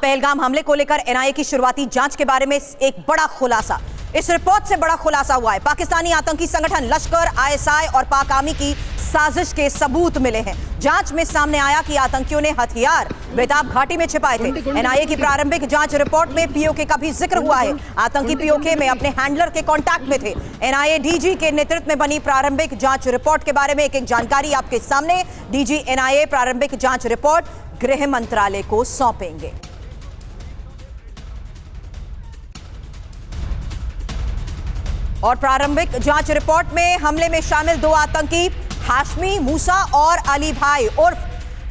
पहलगाम हमले को लेकर एनआईए की शुरुआती जांच के बारे में एक बड़ा खुलासा। इस रिपोर्ट से बड़ा खुलासा हुआ है। पाकिस्तानी आतंकी संगठन लश्कर, आईएसआई और पाक आर्मी की साजिश के सबूत मिले हैं। जांच में सामने आया कि आतंकियों ने हथियार बेताब घाटी में छिपाए थे। एनआईए की प्रारंभिक जांच रिपोर्ट में पीओके का भी जिक्र हुआ है। आतंकी पीओके में अपने हैंडलर के कांटेक्ट में थे। एनआईए डीजी के नेतृत्व में बनी प्रारंभिक जांच रिपोर्ट के बारे में एक जानकारी आपके सामने। डीजी एनआईए प्रारंभिक जांच रिपोर्ट गृह मंत्रालय को सौंपेंगे। और प्रारंभिक जांच रिपोर्ट में हमले में शामिल 2 आतंकी हाशमी मूसा और अली भाई उर्फ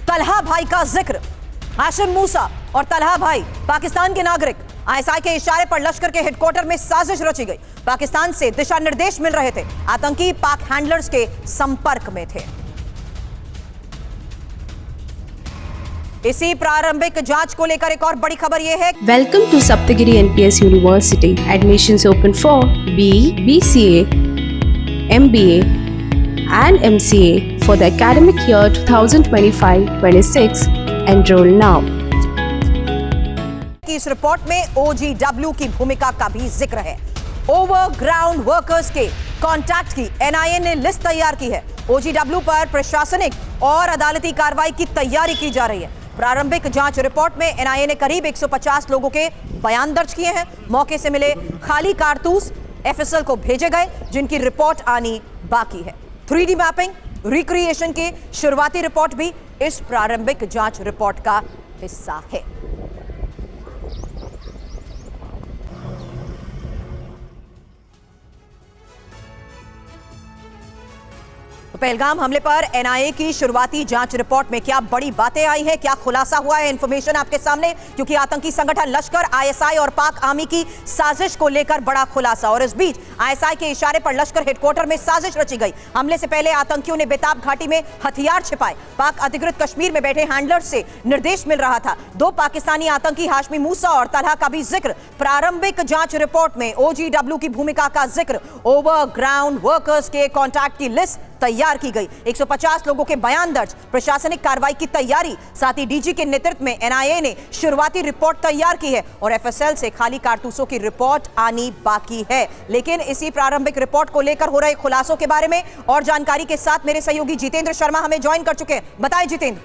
तलहा भाई का जिक्र। हाशिम मूसा और तलहा भाई पाकिस्तान के नागरिक। आईएसआई के इशारे पर लश्कर के हेडक्वार्टर में साजिश रची गई। पाकिस्तान से दिशा निर्देश मिल रहे थे। आतंकी पाक हैंडलर्स के संपर्क में थे। इसी प्रारंभिक जांच को लेकर एक और बड़ी खबर यह है। Welcome to Saptagiri NPS university. Admissions open for BE, BCA, MBA and MCA for the academic year 2025-26. Enroll now. इस रिपोर्ट में OGW की भूमिका का भी जिक्र है। ओवरग्राउंड वर्कर्स के कॉन्टैक्ट की एनआईए ने लिस्ट तैयार की है। OGW पर प्रशासनिक और अदालती कार्रवाई की तैयारी की जा रही है। प्रारंभिक जांच रिपोर्ट में एनआईए ने करीब 150 लोगों के बयान दर्ज किए हैं। मौके से मिले खाली कारतूस एफएसएल को भेजे गए, जिनकी रिपोर्ट आनी बाकी है। 3D मैपिंग, रिक्रिएशन की शुरुआती रिपोर्ट भी इस प्रारंभिक जांच रिपोर्ट का हिस्सा है। पहलगाम हमले पर एनआईए की शुरुआती जांच रिपोर्ट में क्या बड़ी बातें आई हैं, क्या खुलासा हुआ है, इंफॉर्मेशन आपके सामने। क्योंकि आतंकी संगठन लश्कर, आईएसआई और पाक आर्मी की साजिश को लेकर बड़ा खुलासा। और इस बीच आईएसआई के इशारे पर लश्कर हेडक्वार्टर में साजिश रची गई। हमले से पहले आतंकियों ने बेताब घाटी में हथियार छिपाए। पाक अधिकृत कश्मीर में बैठे हैंडलर से निर्देश मिल रहा था। 2 पाकिस्तानी आतंकी हाशमी मूसा और तलहा का भी जिक्र। प्रारंभिक जांच रिपोर्ट में OGW की भूमिका का जिक्र। ओवरग्राउंड वर्कर्स के कॉन्टैक्ट की लिस्ट तैयार की गई। 150 लोगों के बयान दर्ज, प्रशासनिक कार्रवाई की तैयारी। साथ ही डीजी के नेतृत्व में एनआईए ने शुरुआती रिपोर्ट तैयार की है और एफएसएल से खाली कारतूसों की रिपोर्ट आनी बाकी है। लेकिन इसी प्रारंभिक रिपोर्ट को लेकर हो रहे खुलासों के बारे में और जानकारी के साथ मेरे सहयोगी जितेंद्र शर्मा हमें ज्वाइन कर चुके हैं। बताएं जितेंद्र।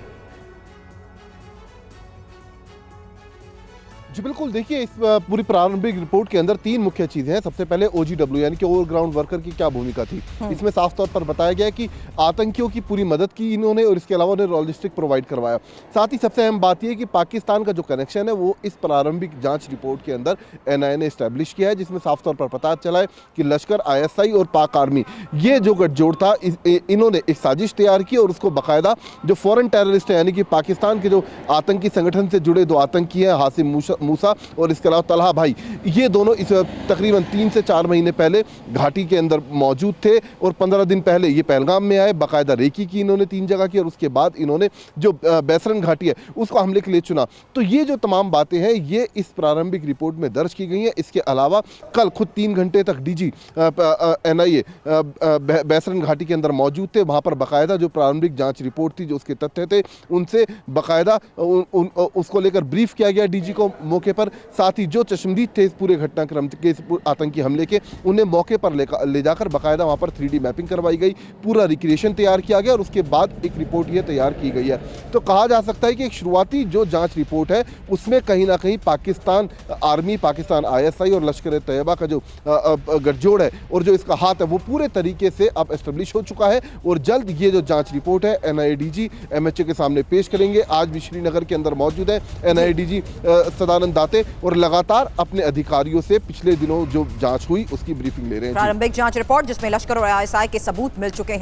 जी बिल्कुल, देखिए इस पूरी प्रारंभिक रिपोर्ट के अंदर 3 मुख्य चीज़ें हैं। सबसे पहले OGW यानी कि ओवरग्राउंड वर्कर की क्या भूमिका थी। इसमें साफ तौर पर बताया गया कि आतंकियों की पूरी मदद की इन्होंने और इसके अलावा उन्हें लॉजिस्टिक प्रोवाइड करवाया। साथ ही सबसे अहम बात यह कि पाकिस्तान का जो कनेक्शन है वो इस प्रारंभिक जांच रिपोर्ट के अंदर एनआईए ने इस्टेब्लिश किया है, जिसमें साफ तौर पर पता चला है कि लश्कर, आईएसआई और पाक आर्मी ये जो गठजोड़ था, इन्होंने एक साजिश तैयार की और उसको बाकायदा जो फॉरेन टेररिस्ट है यानी कि पाकिस्तान के जो आतंकी संगठन से जुड़े 2 आतंकी हैं, हाशिम मूसा और इसके अलावा तलहा भाई, ये दोनों इस तकरीबन 3 से 4 महीने पहले घाटी के अंदर मौजूद थे और 15 दिन पहले ये पहलगाम में आए। बाकायदा रेकी की इन्होंने 3 जगह की और उसके बाद इन्होंने जो बैसरन घाटी है उसको हमले के लिए चुना। तो ये जो तमाम बातें हैं ये इस प्रारंभिक रिपोर्ट में दर्ज की गई हैं। इसके अलावा कल खुद 3 घंटे तक डीजी एनआईए बैसरन घाटी के अंदर मौजूद थे। वहाँ पर बाकायदा जो प्रारंभिक जाँच रिपोर्ट थी, जो उसके तथ्य थे, उनसे बाकायदा उसको लेकर ब्रीफ किया गया डीजी को मौके पर। साथ ही जो चश्मदीद थे इस पूरे घटनाक्रम के, इस आतंकी हमले के, उन्हें मौके पर ले जाकर बाकायदा वहाँ पर 3D मैपिंग करवाई गई, पूरा रिक्रिएशन तैयार किया गया और उसके बाद एक रिपोर्ट ये तैयार की गई है। तो कहा जा सकता है कि एक शुरुआती जो जांच रिपोर्ट है उसमें कहीं ना कहीं पाकिस्तान आर्मी, पाकिस्तान आईएसआई और लश्कर तैयबा का जो गठजोड़ है और जो इसका हाथ है वो पूरे तरीके से अब एस्टेब्लिश हो चुका है और जल्द ये जो जाँच रिपोर्ट है एनआईए डीजी MHA के सामने पेश करेंगे। आज भी श्रीनगर के अंदर मौजूद है एनआईए डीजी सदानंद दाते और लगातार अपने अधिकारियों से पिछले दिनों जो जांच हुई उसकी ब्रीफिंग ले रहे हैं। प्रारंभिक जांच रिपोर्ट जिसमें लश्कर और आईएसआई के सबूत मिल चुके हैं।